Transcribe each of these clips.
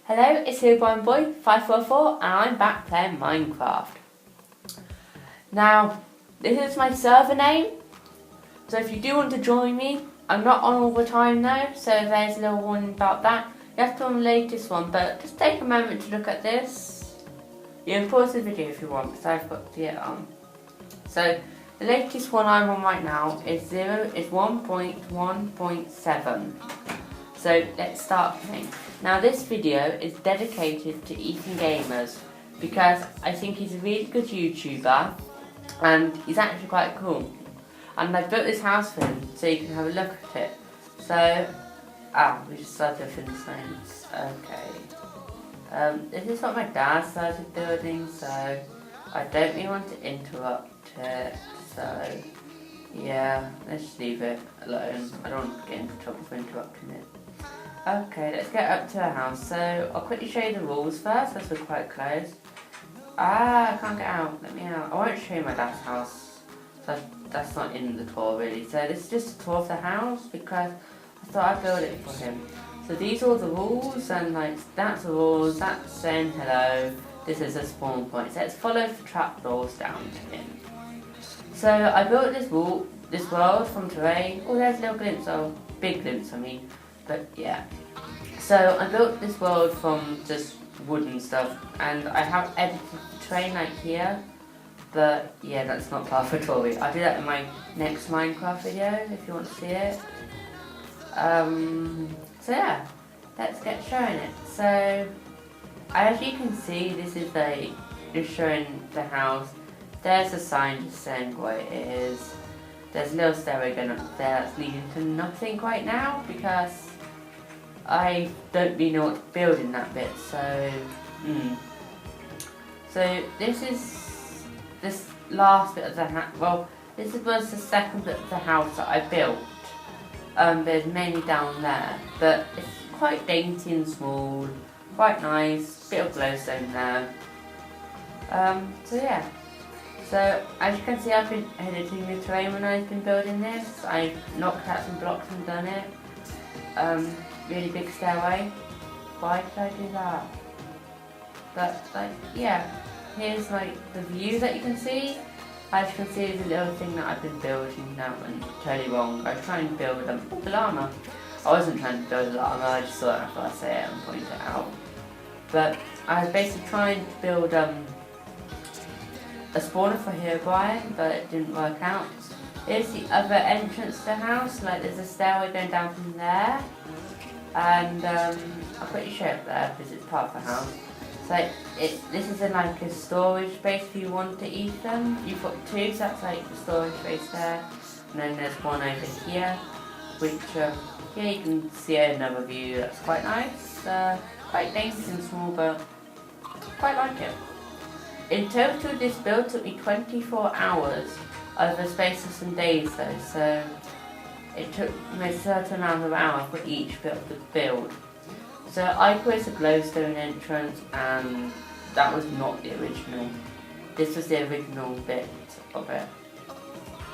Hello, it's HBB544 and I'm back playing Minecraft. Now, this is my server name, so if you do want to join me, I'm not on all the time though, so there's a little warning about that. You have to be on the latest one, but just take a moment to look at this. You can pause the video if you want, because I've got to get on. So, the latest one I'm on right now is 1.1.7. So let's start playing. Now this video is dedicated to Ethan Gamers because I think he's a really good YouTuber and he's actually quite cool. And I built this house for him so you can have a look at it. So, we just started to finish things. Okay. This is what my dad started building, so I don't really want to interrupt it. So, yeah, let's just leave it alone. I don't want to get into trouble for interrupting it. Okay, let's get up to the house. So, I'll quickly show you the rules first, as we're quite close. I can't get out. Let me out. I won't show you my dad's house. So, that's not in the tour, really. So, this is just a tour of the house, because I thought I'd build it for him. So, these are all the rules, and, like, that's the rules, that's saying hello. This is a spawn point. So, let's follow the trapdoors down to him. So, I built this world from terrain. Oh, there's a little glimpse, big glimpse, I mean. But yeah, so I built this world from just wooden stuff, and I have edited the terrain like here, but yeah, that's not part of the tutorial. I'll do that in my next Minecraft video if you want to see it. So yeah, let's get showing it. So as you can see, this is just showing the house. There's a sign just saying what it is. There's a little stairway going up there that's leading to nothing right now because I don't really know what to build in that bit, so So this last bit of the house, well, this was the second bit of the house that I built. There's many down there, but it's quite dainty and small, quite nice, bit of glowstone there. So yeah. So, as you can see, I've been editing the terrain when I've been building this. I knocked out some blocks and done it. Really big stairway. Why did I do that? But, like, yeah. Here's, like, the view that you can see. As you can see, there's a little thing that I've been building that went totally wrong. I was trying to build a llama. I wasn't trying to build a llama, I just thought after I say it and point it out. But, I was basically trying to build, a spawner for Herobrine, but it didn't work out. Here's the other entrance to the house, like there's a stairway going down from there. And I'll quickly show it there because it's part of the house. So this is in like a storage space if you want to eat them. You've got two, so that's like the storage space there. And then there's one over here, which yeah, you can see another view, that's quite nice. Quite dainty and small, but quite like it. In total, this build took me 24 hours over the space of some days though, so it took me a certain amount of hours for each bit of the build. So I put a glowstone entrance, and that was not the original. This was the original bit of it.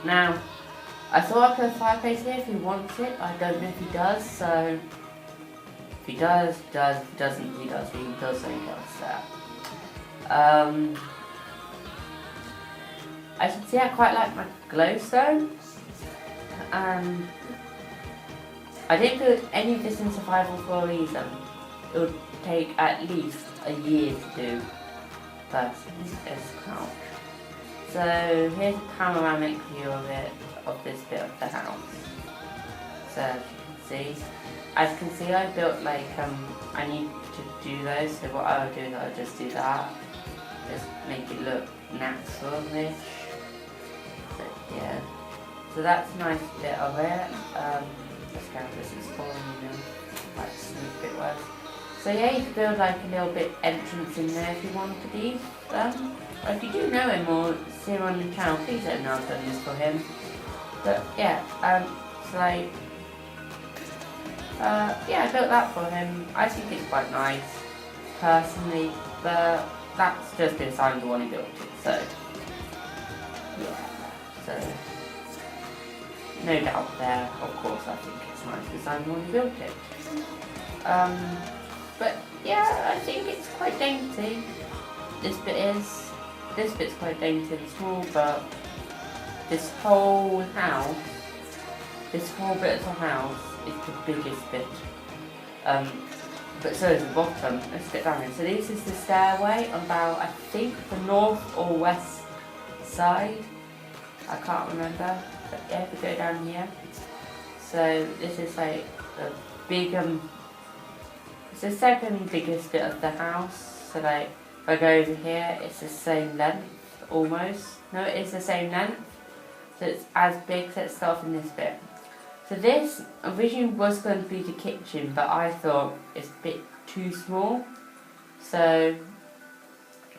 Now, I thought I put a fireplace here if he wants it. I don't know if he does, so if he does, he does. If he doesn't, he does. We can build something else there. I should say I quite like my glowstone. I didn't build any of this in survival for a reason. It would take at least a year to do. But this is crouch. So here's a panoramic view of it, of this bit of the house. So as you can see, I built like I need to do those. So what I would do is I would just do that. Just make it look natural-ish. Yeah. So that's a nice bit of it. Let's go with this exploring, like sneak bit worse. So yeah, you could build like a little bit entrance in there if you wanted these. Or if you do know him or see him on the channel, please let me know I've done this for him. But yeah, it's like yeah, I built that for him. I think it's quite nice, personally, but that's just because I'm the one who built it, so yeah, so no doubt there, of course I think it's nice because I'm the one who built it. But yeah, I think it's quite dainty. This bit's quite dainty and small, but this whole bit of the house is the biggest bit. But so is the bottom. Let's get down here. So this is the stairway on about, I think, the north or west side. I can't remember, but yeah, we go down here. So this is like the big, it's the second biggest bit of the house. So like, if I go over here, it's the same length, almost. No, it is the same length. So it's as big, so let's start off in this bit. So this originally was going to be the kitchen, but I thought it's a bit too small. So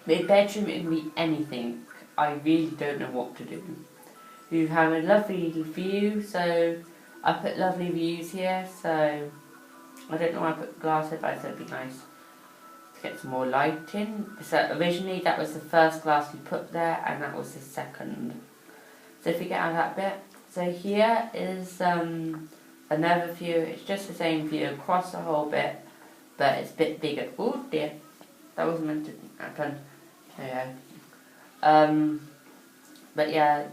the bedroom, it can be anything. I really don't know what to do. You have a lovely view, so I put lovely views here. So I don't know why I put glass here, but I thought it'd be nice to get some more lighting. So originally that was the first glass we put there, and that was the second. So if you get out of that bit. So here is another view. It's just the same view across the whole bit, but it's a bit bigger. Oh dear, that wasn't meant to happen. There you go. But yeah,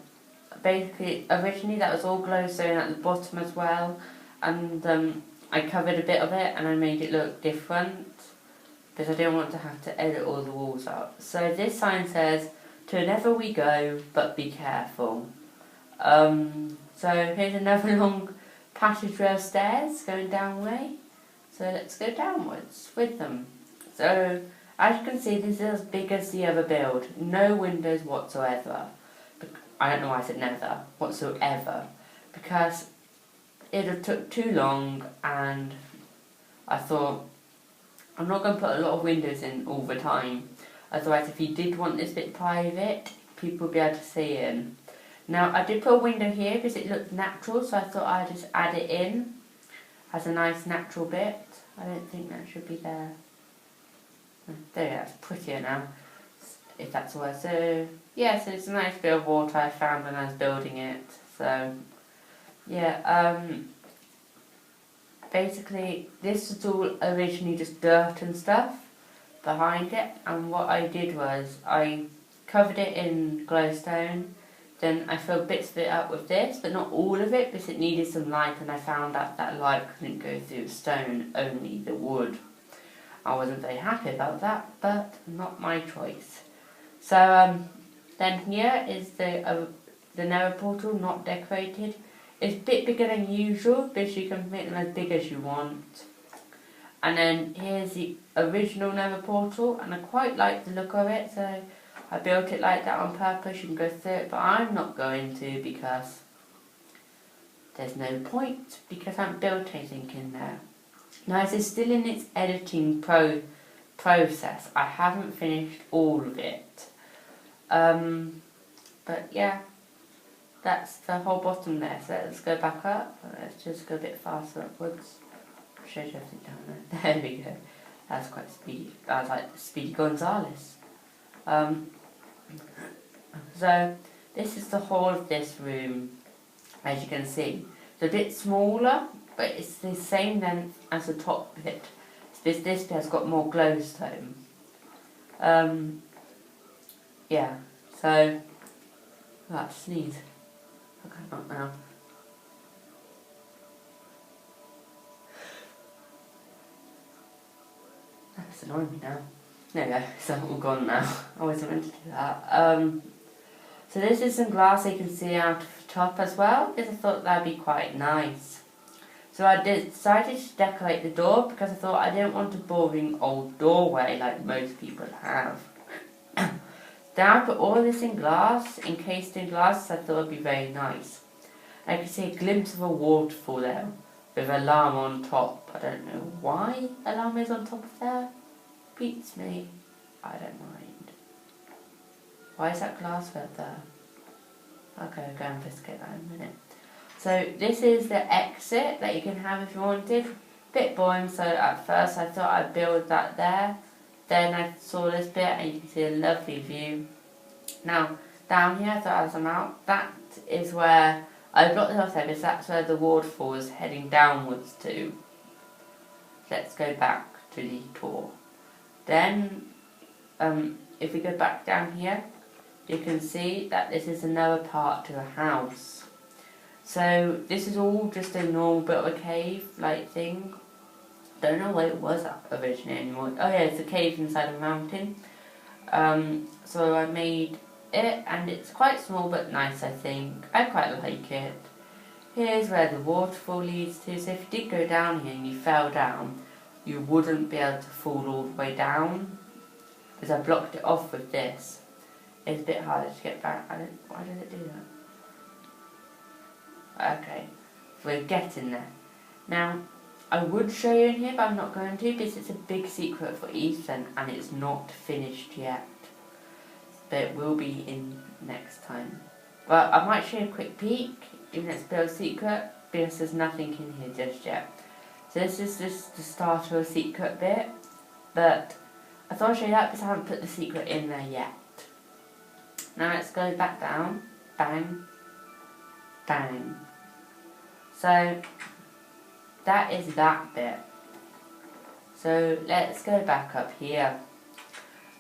basically originally that was all glowstone at the bottom as well, and I covered a bit of it and I made it look different because I didn't want to have to edit all the walls out. So this sign says, "To never we go, but be careful." So here's another long passageway of stairs going down way. So let's go downwards with them. So as you can see, this is as big as the other build. No windows whatsoever. I don't know why I said never, whatsoever. Because it would took too long, and I thought, I'm not going to put a lot of windows in all the time. Otherwise, if you did want this bit private, people would be able to see in. Now, I did put a window here because it looked natural, so I thought I'd just add it in as a nice natural bit. I don't think that should be there. There, that's prettier now, if that's the word. So, yeah, so it's a nice bit of water I found when I was building it. So, yeah, basically, this was all originally just dirt and stuff behind it, and what I did was I covered it in glowstone. Then I filled bits of it up with this, but not all of it, because it needed some light, and I found out that light couldn't go through the stone, only the wood. I wasn't very happy about that, but not my choice. So then here is the nether portal, not decorated. It's a bit bigger than usual, because you can make them as big as you want. And then here's the original nether portal, and I quite like the look of it, so I built it like that on purpose. You can go through it, but I'm not going to because there's no point, because I haven't built anything in there. Now, this is still in its editing process. I haven't finished all of it. But yeah, that's the whole bottom there. So let's go back up. Let's just go a bit faster upwards. Show you everything down there. There we go. That's quite speedy. I was like Speedy Gonzales. So this is the whole of this room, as you can see. It's a bit smaller, but it's the same length as the top bit. This bit has got more glowstone. Yeah, so let's sneeze. Okay, not now. That's annoying me now. There we go, it's all gone now. I wasn't meant to do that. So this is some glass you can see out of the top as well, because I thought that'd be quite nice. So I decided to decorate the door because I thought I didn't want a boring old doorway like most people have. Then I put all this in glass, encased in glass, so I thought it'd be very nice. I could see a glimpse of a waterfall there with a llama on top. I don't know why a llama is on top of there. Beats me. I don't mind. Why is that glass right there? Okay, I'll go and investigate that in a minute. So this is the exit that you can have if you wanted. Bit boring, so at first I thought I'd build that there. Then I saw this bit and you can see a lovely view. Now, down here, so as I'm out, that is where I blocked it off there because that's where the waterfall is heading downwards to. Let's go back to the tour. Then, if we go back down here, you can see that this is another part to the house. So this is all just a normal bit of a cave-like thing. Don't know what it was originally anymore. Oh yeah, it's a cave inside a mountain. So I made it, and it's quite small but nice, I think. I quite like it. Here's where the waterfall leads to. So if you did go down here and you fell down, you wouldn't be able to fall all the way down, because I blocked it off with this. It's a bit harder to get back. Why did it do that? Okay, we're getting there. Now, I would show you in here, but I'm not going to, because it's a big secret for Ethan and it's not finished yet. But it will be in next time. But I might show you a quick peek, even though it's a bit of a secret, because there's nothing in here just yet. So this is just the start of a secret bit, but I thought I'd show you that because I haven't put the secret in there yet. Now let's go back down. Bang. Bang. So that is that bit. So let's go back up here.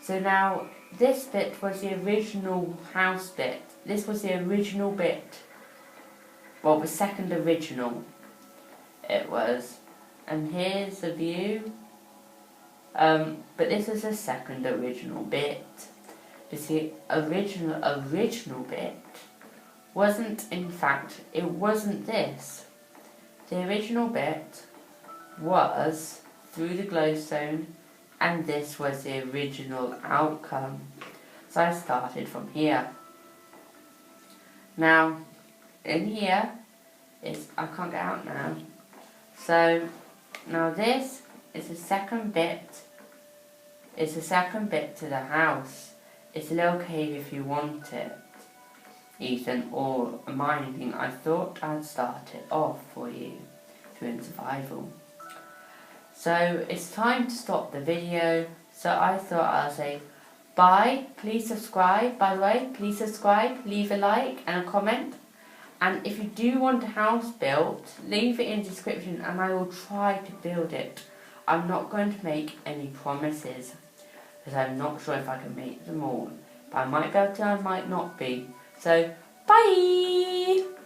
So now this bit was the original house bit. This was the original bit. Well, the second original it was. And here's the view. But this is the second original bit. You see, original bit wasn't, in fact, it wasn't this. The original bit was through the glowstone, and this was the original outcome. So I started from here. Now, in here, I can't get out now. So, now this is the second bit. It's the second bit to the house. It's a little cave if you want it, Ethan, or a mining thing. I thought I'd start it off for you if you're in survival. So it's time to stop the video. So I thought I'll say bye. Please subscribe. By the way, please subscribe, leave a like and a comment. And if you do want a house built, leave it in the description and I will try to build it. I'm not going to make any promises, because I'm not sure if I can make them all. But I might be able to, I might not be. So, bye!